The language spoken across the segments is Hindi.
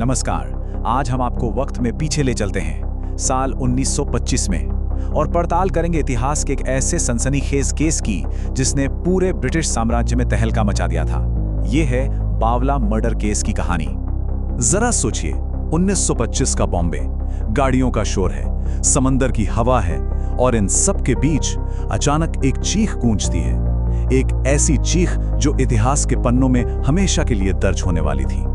नमस्कार। आज हम आपको वक्त में पीछे ले चलते हैं, साल 1925 में, और पड़ताल करेंगे इतिहास के एक ऐसे सनसनीखेज केस की जिसने पूरे ब्रिटिश साम्राज्य में तहलका मचा दिया था। ये है बावला मर्डर केस की कहानी। जरा सोचिए, 1925 का बॉम्बे, गाड़ियों का शोर है, समंदर की हवा है, और इन सब के बीच अचानक एक चीख गूंजती है। एक ऐसी चीख जो इतिहास के पन्नों में हमेशा के लिए दर्ज होने वाली थी।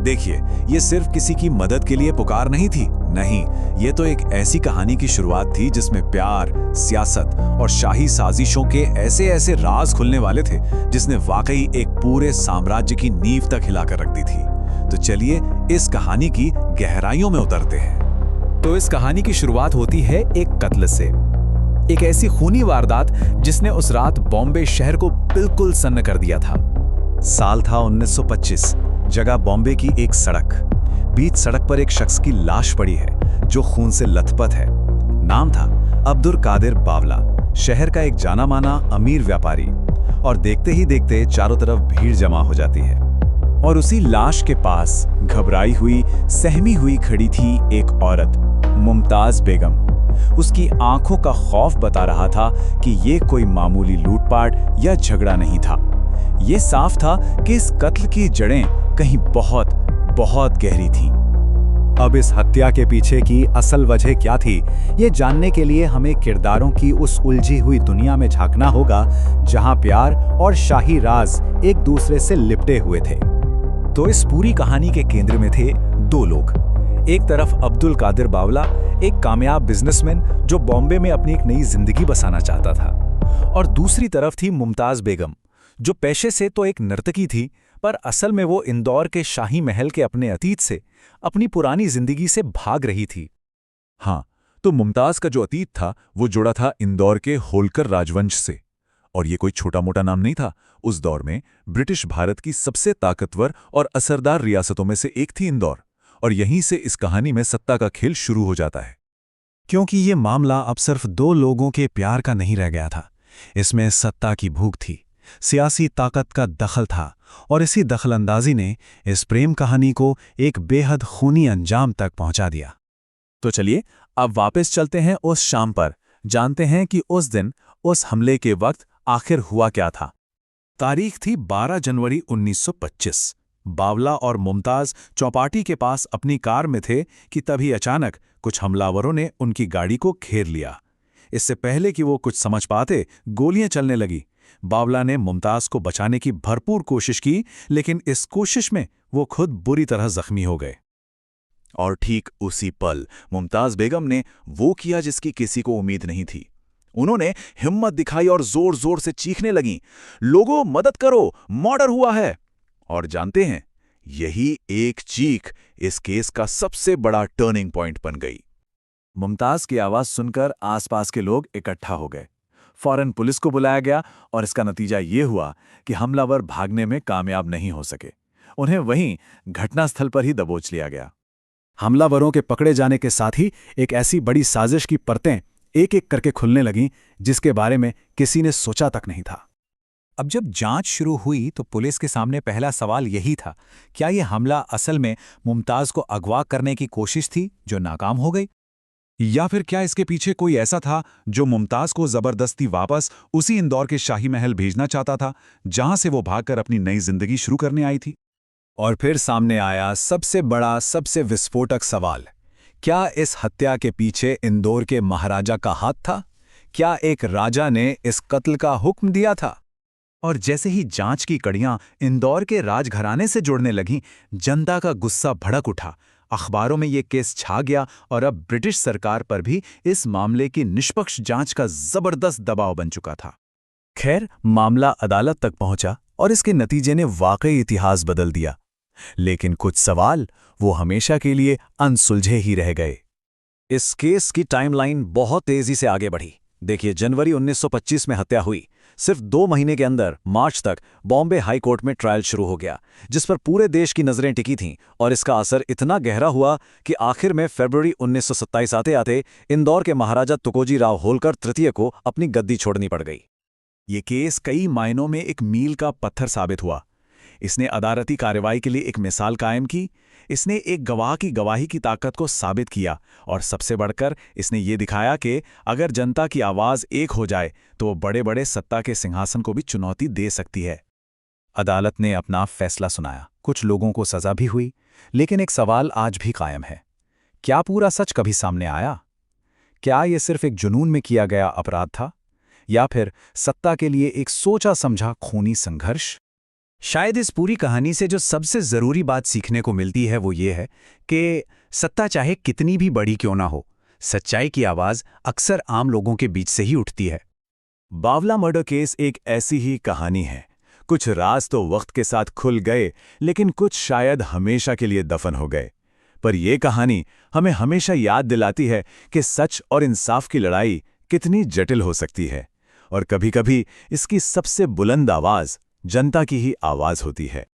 देखिए, ये सिर्फ किसी की मदद के लिए पुकार नहीं थी। नहीं, ये तो एक ऐसी कहानी की शुरुआत थी जिसमें प्यार, सियासत और शाही साजिशों के ऐसे ऐसे राज खुलने वाले थे जिसने वाकई एक पूरे साम्राज्य की नींव तक हिलाकर रख दी थी। तो चलिए इस कहानी की गहराइयों में उतरते हैं। तो इस कहानी की शुरुआत होती है एक कत्ल से, एक ऐसी खूनी वारदात जिसने उस रात बॉम्बे शहर को बिल्कुल सन्न कर दिया था। साल था 1925, जगह बॉम्बे की एक सड़क। बीच सड़क पर एक शख्स की लाश पड़ी है जो खून से लथपथ है। नाम था अब्दुल कादिर बावला, शहर का एक जाना माना अमीर व्यापारी। और देखते ही देखते चारों तरफ भीड़ जमा हो जाती है। और उसी लाश के पास घबराई हुई, सहमी हुई खड़ी थी एक औरत, मुमताज बेगम। उसकी आंखों का खौफ बता रहा था कि ये कोई मामूली लूटपाट या झगड़ा नहीं था। ये साफ था कि इस कत्ल की जड़ें कहीं बहुत बहुत गहरी थीं। अब इस हत्या के पीछे की असल वजह क्या थी, ये जानने के लिए हमें किरदारों की उस उलझी हुई दुनिया में झांकना होगा जहां प्यार और शाही राज एक दूसरे से लिपटे हुए थे। तो इस पूरी कहानी के केंद्र में थे दो लोग। एक तरफ अब्दुल कादिर बावला, एक कामयाब बिजनेसमैन जो बॉम्बे में अपनी एक नई जिंदगी बसाना चाहता था, और दूसरी तरफ थी मुमताज बेगम, जो पेशे से तो एक नर्तकी थी, पर असल में वो इंदौर के शाही महल के अपने अतीत से, अपनी पुरानी जिंदगी से भाग रही थी। हाँ, तो मुमताज का जो अतीत था वो जुड़ा था इंदौर के होलकर राजवंश से। और ये कोई छोटा मोटा नाम नहीं था। उस दौर में ब्रिटिश भारत की सबसे ताकतवर और असरदार रियासतों में से एक थी इंदौर। और यहीं से इस कहानी में सत्ता का खेल शुरू हो जाता है। क्योंकि ये मामला अब सिर्फ दो लोगों के प्यार का नहीं रह गया था। इसमें सत्ता की भूख थी, सियासी ताकत का दखल था, और इसी दखलंदाजी ने इस प्रेम कहानी को एक बेहद खूनी अंजाम तक पहुंचा दिया। तो चलिए अब वापस चलते हैं उस शाम पर, जानते हैं कि उस दिन, उस हमले के वक्त आखिर हुआ क्या था। तारीख थी 12 जनवरी 1925। बावला और मुमताज चौपाटी के पास अपनी कार में थे कि तभी अचानक कुछ हमलावरों ने उनकी गाड़ी को घेर लिया। इससे पहले कि वो कुछ समझ पाते, गोलियां चलने लगी। बावला ने मुमताज को बचाने की भरपूर कोशिश की, लेकिन इस कोशिश में वो खुद बुरी तरह जख्मी हो गए। और ठीक उसी पल मुमताज बेगम ने वो किया जिसकी किसी को उम्मीद नहीं थी। उन्होंने हिम्मत दिखाई और जोर जोर से चीखने लगीं, लोगों मदद करो, मर्डर हुआ है। और जानते हैं, यही एक चीख इस केस का सबसे बड़ा टर्निंग पॉइंट बन गई। मुमताज की आवाज सुनकर आसपास के लोग इकट्ठा हो गए। फौरन पुलिस को बुलाया गया, और इसका नतीजा ये हुआ कि हमलावर भागने में कामयाब नहीं हो सके। उन्हें वहीं घटनास्थल पर ही दबोच लिया गया। हमलावरों के पकड़े जाने के साथ ही एक ऐसी बड़ी साजिश की परतें एक एक करके खुलने लगीं जिसके बारे में किसी ने सोचा तक नहीं था। अब जब जांच शुरू हुई तो पुलिस के सामने पहला सवाल यही था, क्या यह हमला असल में मुमताज को अगवा करने की कोशिश थी जो नाकाम हो गई, या फिर क्या इसके पीछे कोई ऐसा था जो मुमताज को जबरदस्ती वापस उसी इंदौर के शाही महल भेजना चाहता था जहां से वो भागकर अपनी नई जिंदगी शुरू करने आई थी। और फिर सामने आया सबसे बड़ा, सबसे विस्फोटक सवाल, क्या इस हत्या के पीछे इंदौर के महाराजा का हाथ था? क्या एक राजा ने इस कत्ल का हुक्म दिया था? और जैसे ही जांच की कड़ियां इंदौर के राजघराने से जुड़ने लगीं, जनता का गुस्सा भड़क उठा। अखबारों में ये केस छा गया, और अब ब्रिटिश सरकार पर भी इस मामले की निष्पक्ष जांच का जबरदस्त दबाव बन चुका था। खैर, मामला अदालत तक पहुंचा, और इसके नतीजे ने वाकई इतिहास बदल दिया। लेकिन कुछ सवाल वो हमेशा के लिए अनसुलझे ही रह गए। इस केस की टाइमलाइन बहुत तेजी से आगे बढ़ी। देखिए, जनवरी 1925 में हत्या हुई। सिर्फ 2 महीने के अंदर मार्च तक बॉम्बे हाई कोर्ट में ट्रायल शुरू हो गया, जिस पर पूरे देश की नजरें टिकी थीं, और इसका असर इतना गहरा हुआ कि आखिर में फरवरी 1927 आते आते इंदौर के महाराजा तुकोजी राव होलकर तृतीय को अपनी गद्दी छोड़नी पड़ गई। ये केस कई मायनों में एक मील का पत्थर साबित हुआ। इसने अदालती कार्रवाई के लिए एक मिसाल कायम की। इसने एक गवाह की गवाही की ताकत को साबित किया और सबसे बढ़कर इसने ये दिखाया कि अगर जनता की आवाज़ एक हो जाए तो वो बड़े-बड़े सत्ता के सिंहासन को भी चुनौती दे सकती है। अदालत ने अपना फैसला सुनाया, कुछ लोगों को सज़ा भी हुई, लेकिन एक सवाल आज भी कायम है। क्या पूरा सच कभी सामने आया? क्या ये सिर्फ एक जुनून में किया गया अपराध था, या फिर सत्ता के लिए एक सोचा समझा खूनी संघर्ष? शायद इस पूरी कहानी से जो सबसे ज़रूरी बात सीखने को मिलती है वो ये है कि सत्ता चाहे कितनी भी बड़ी क्यों ना हो, सच्चाई की आवाज़ अक्सर आम लोगों के बीच से ही उठती है। बावला मर्डर केस एक ऐसी ही कहानी है। कुछ राज तो वक्त के साथ खुल गए, लेकिन कुछ शायद हमेशा के लिए दफन हो गए। पर यह कहानी हमें हमेशा याद दिलाती है कि सच और इंसाफ की लड़ाई कितनी जटिल हो सकती है, और कभी-कभी इसकी सबसे बुलंद आवाज़ जनता की ही आवाज़ होती है।